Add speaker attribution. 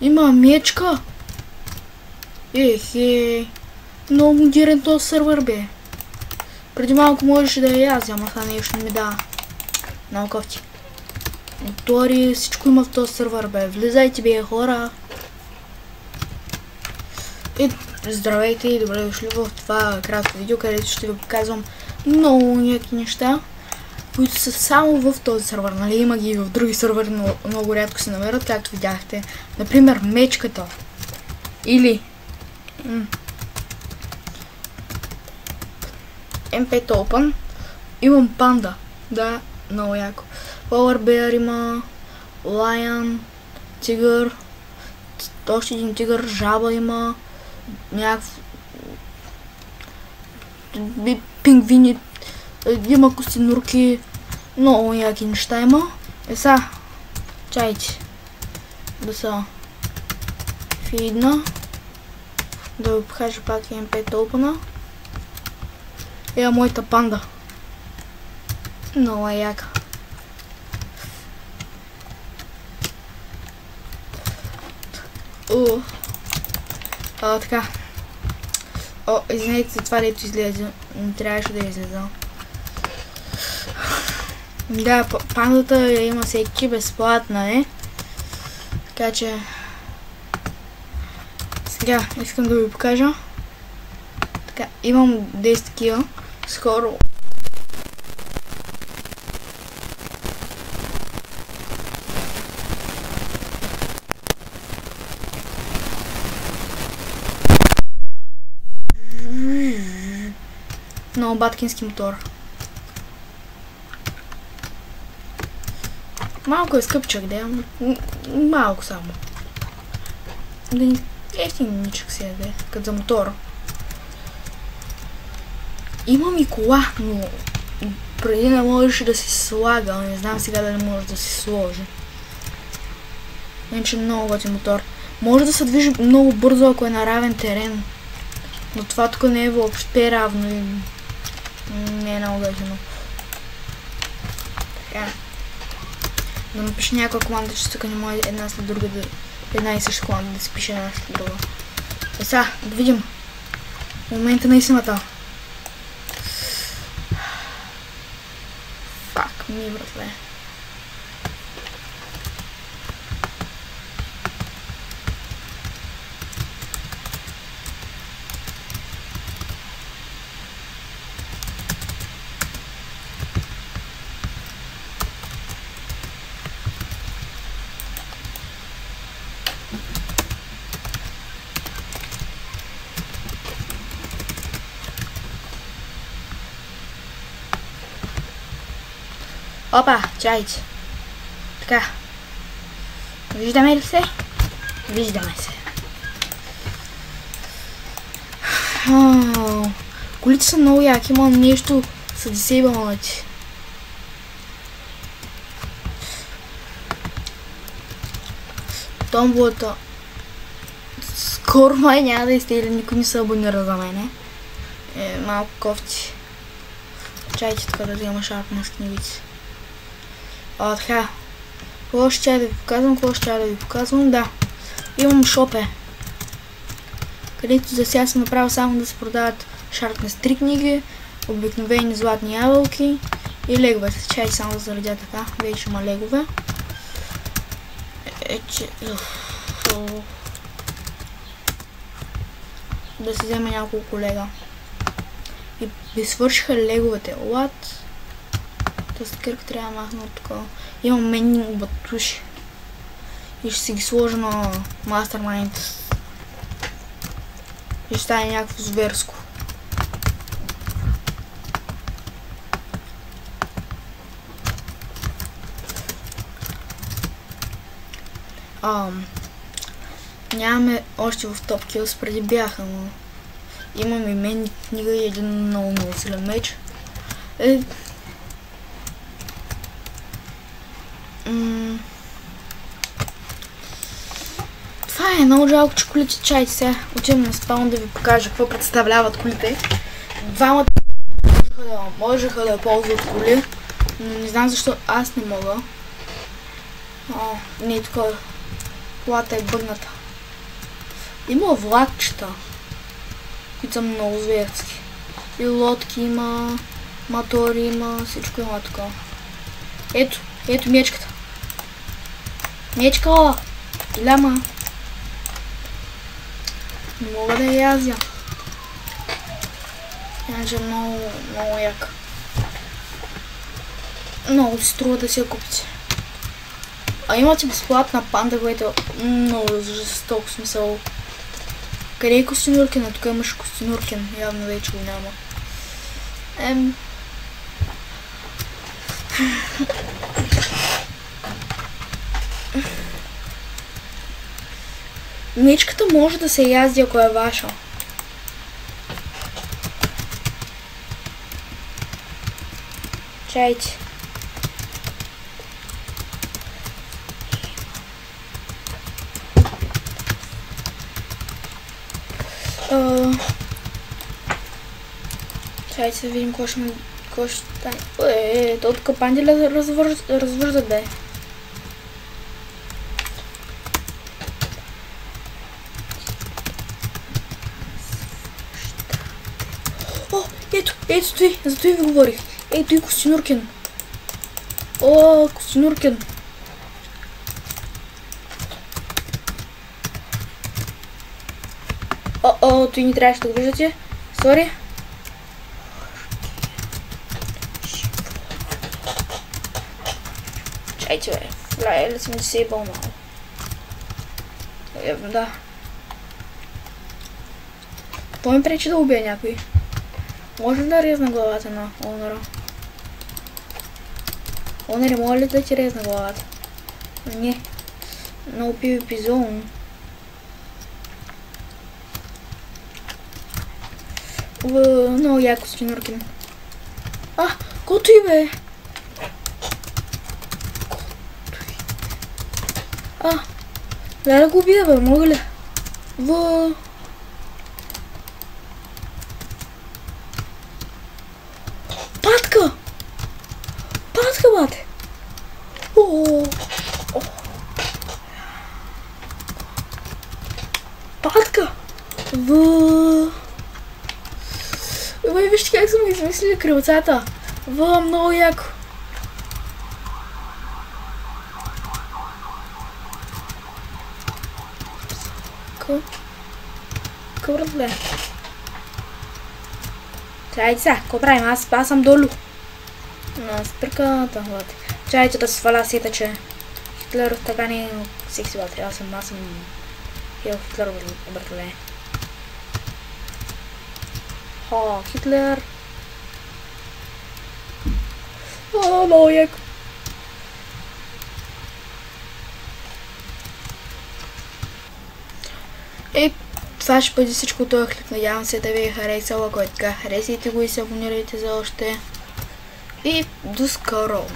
Speaker 1: Има мечка. Ехе. Много модерен този сервер, бе. Преди малко можеше да я аз, ама това нещо не ми дава. Много кофти. Мотори, всичко има в този сервер, бе. Влизайте, бе, хора. Здравейте и добре дошли в това кратко видео, където ще ви показвам много някакви неща, които са само в този сервер. Нали, има ги и в други сервери, но много рядко се намерят, както видяхте. Например, мечката. Или M5 Open. Имам панда. Да, много яко. Polar Bear има, Lion, тигър, още един тигър, жаба има, някакъв пингвини, има костенурки, много яки неща има. Сега, чайте да са фидна, да ви покажа пак M5 Open. Ева моята панда. Много яка. Така. Извинете за това, дето излезе. Не трябваше да излезе. Да, пандата я има всеки, безплатна е. Така че... Сега искам да ви покажа. Така, имам 10 такива. Скоро... Много баткински мотор. Малко е скъпчък, да, малко само. Ефтиничък си е, да, като за мотор. Имам и кола, но преди не можеше да се слага, не знам сега дали може да се сложи. Иначе много готин мотор. Може да се движи много бързо, ако е на равен терен. Но това тук не е въобще равно и не е много готино. Така. Да напиша някаква команда, че тук не може една след друга да... Една и съща команда да се пише една след друга. Сега, да видим. Момента на истината. Фак ми, братле. Опа, чайте. Така. Виждаме ли се? Виждаме се. Колите са много яки, има нещо са дисейбълнати. Томбулата. Скоро май няма да изтегля, никой не се абонира за мене. Малко кофти. Чайте така да взема шарпна с книгици. Така. Какво ще да ви показвам? Да. Имам шопе. Където за сега съм направил само да се продават шарпни с 3 книги, обикновени златни ябълки и легове. Чайте само да заредя така. Вече има легове. Да си взема няколко лега. И ви свършиха леговете. What? Тази кърка трябва да махна от такова. Имам менинг батуши. И ще си ги сложа на Mastermind. И ще стане някакво зверско. Нямаме още в Top Kills, преди бяха, но имам и мен книга и един много силен меч. Това е много жалко, че колите чайте сега. Отивам на спаун да ви покажа какво представляват колите. Двамата можеха да ползват коли, но не знам защо аз не мога. Не е такова. Колата е бъгната. Има влакчета, които са много зверски. И лодки има, мотори има, всичко има такова. Ето мечката. Мечка! Голяма. Не мога да я язя. Иначе много яка. Много си струва да си я купите. А имате безплатна панда, което е много жестоко смисъл. Къде е Костенуркина? Тук имаш Костенуркин. Явно вече го няма. Мечката може да се язди, ако е ваша. Чайте. Чайте да видим какво ще стане. То тук панделя развържат, бе. О, ето стои, зато и ви говорих. Ето и Костенуркин. О, Костенуркин. Той не трябваше да го виждате. Сори. Чайте, бе. Влияли съм да се е бълнал. Явно да. Той ми пречи да убия някой. Може ли да резна главата на Онора? Онори, може ли да ти резна главата? Не. Много PvP зон. Много яко Костенуркин. Кото и бе! Дай да го убия, бе, мога ли? Патка! Патка, бате! Патка! Вижте как съм измислили крилцата. Много яко. Къврат, бе. Чайте сега, какво правим? Аз съм долу. Спирката, бате. Чайте да сваля сета, че Хитлер така не е секси, бате. Аз съм Хитлер, братле. Хитлер. Много яко. Това ще бъде всичко от този клип. Надявам се да ви е харесало. Ако е така, харесайте го и се абонирайте за още. И до скоро!